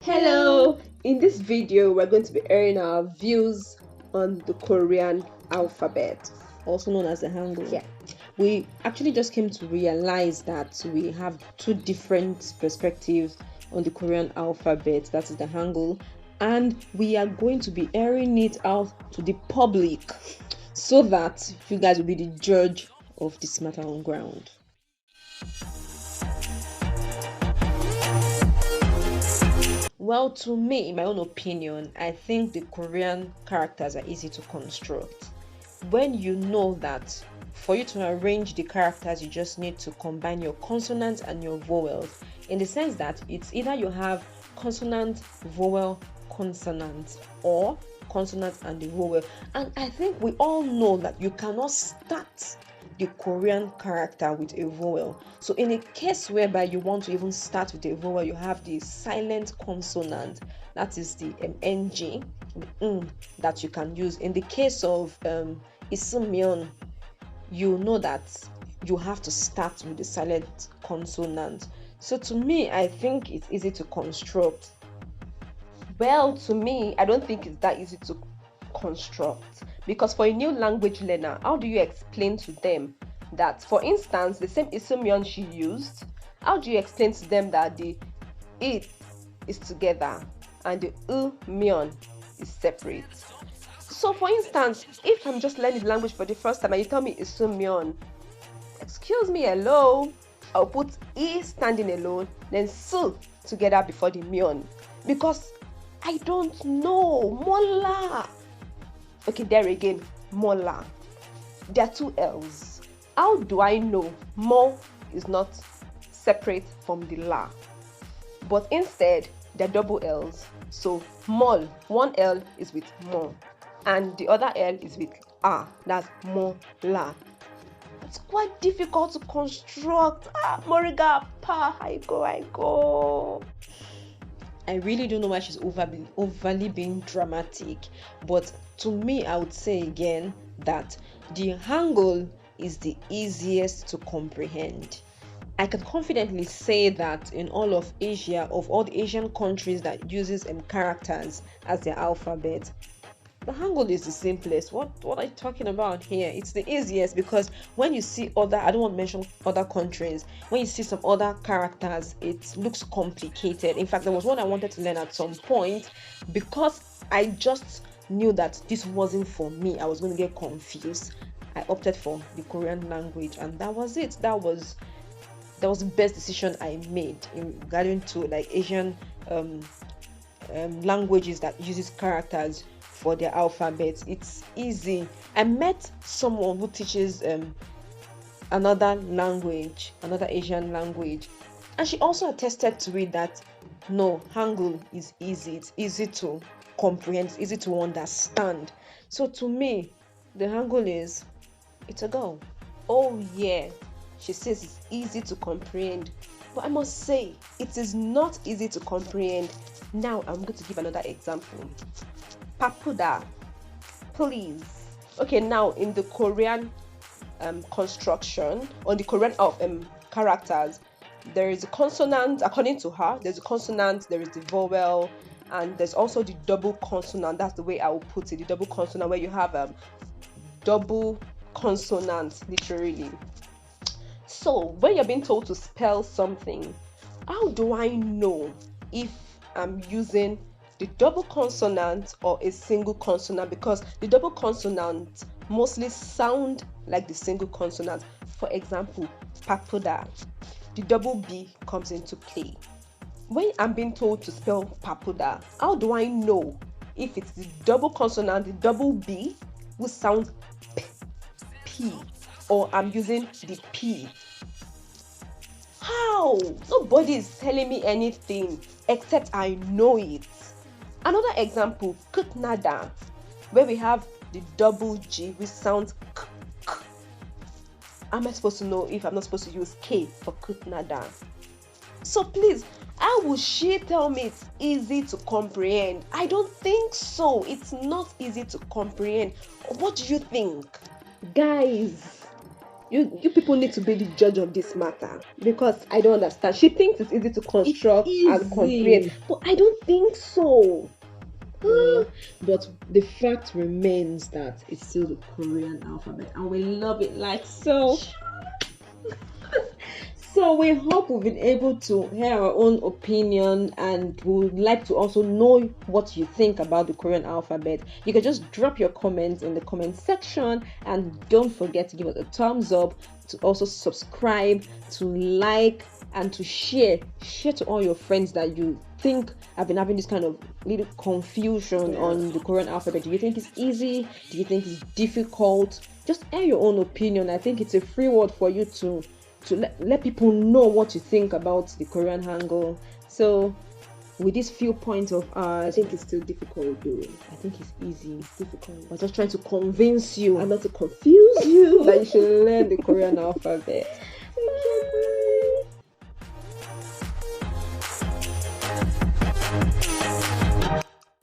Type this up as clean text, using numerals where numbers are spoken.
Hello! In this video, we're going to be airing our views on the Korean alphabet, also known as the Hangul. Yeah. We actually just came to realize that we have two different perspectives on the Korean alphabet, that is the Hangul, and we are going to be airing it out to the public so that you guys will be the judge of this matter on ground. Well, to me, in my own opinion, I think the Korean characters are easy to construct. When you know that for you to arrange the characters, you just need to combine your consonants and your vowels, in the sense that it's either you have consonant, vowel, consonant, or consonant and the vowel. And I think we all know that you cannot start the Korean character with a vowel. So in a case whereby you want to even start with a vowel, you have the silent consonant, that is the ng, that you can use. In the case of Isumyeon, you know that you have to start with the silent consonant. So to me, I think it's easy to construct. Well, to me, I don't think it's that easy to construct, because for a new language learner, how do you explain to them that, for instance, the same Isumyeon she used, how do you explain to them that the it is together and the myeon is separate? So for instance, if I'm just learning the language for the first time and you tell me Isumyeon, excuse me, hello, I'll put e standing alone, then su together before the myeon, because I don't know. Mola. Okay, there again, mola. There are two L's. How do I know mo is not separate from the la? But instead, they're double L's. So mol, one L is with mo, and the other L is with a. That's mola. It's quite difficult to construct. Moriga, pa, I go. I really don't know why she's overly being dramatic, but to me, I would say again that the Hangul is the easiest to comprehend. I can confidently say that in all of Asia, of all the Asian countries that uses characters as their alphabet, the Hangul is the simplest. What are you talking about here? It's the easiest, because when you see other, I don't want to mention other countries, when you see some other characters, it looks complicated. In fact, there was one I wanted to learn at some point, because I just knew that this wasn't for me. I was going to get confused. I opted for the Korean language, and that was it. That was the best decision I made in regarding to like Asian languages that uses characters for their alphabet. It's easy. I met someone who teaches another language, another Asian language, and she also attested to it that no, Hangul is easy. It's easy to comprehend, it's easy to understand. So to me, the Hangul it's a go. Oh yeah, she says it's easy to comprehend, but I must say it is not easy to comprehend. Now I'm going to give another example. Papuda, please. Okay, now in the Korean construction, on the Korean characters, there is a consonant. According to her, there's a consonant, there is the vowel, and there's also the double consonant. That's the way I will put it, the double consonant, where you have double consonant, literally. So when you're being told to spell something, how do I know if I'm using the double consonant or a single consonant? Because the double consonant mostly sound like the single consonant. For example, papuda, the double B comes into play. When I'm being told to spell papuda, how do I know if it's the double consonant, the double B, will sound P, or I'm using the P? How? Nobody is telling me anything except I know it. Another example, kutnada, where we have the double G, which sounds k. Am I supposed to know if I'm not supposed to use K for kutnada? So please, how will she tell me it's easy to comprehend? I don't think so. It's not easy to comprehend. What do you think? Guys, you people need to be the judge of this matter, because I don't understand. She thinks it's easy to construct and comprehend, but I don't think so. But the fact remains that it's still the Korean alphabet, and we love it like so. So we hope we've been able to hear our own opinion, and we would like to also know what you think about the Korean alphabet. You can just drop your comments in the comment section, and don't forget to give us a thumbs up, to also subscribe, to like, and to share to all your friends that you think have been having this kind of little confusion on the Korean alphabet. Do you think it's easy? Do you think it's difficult? Just air your own opinion. I think it's a free word for you to let people know what you think about the Korean Hangul. So with these few points of ours, I think it's still difficult though. I think it's easy. It's difficult. We're just trying to convince you and not to confuse you that you should learn the Korean alphabet.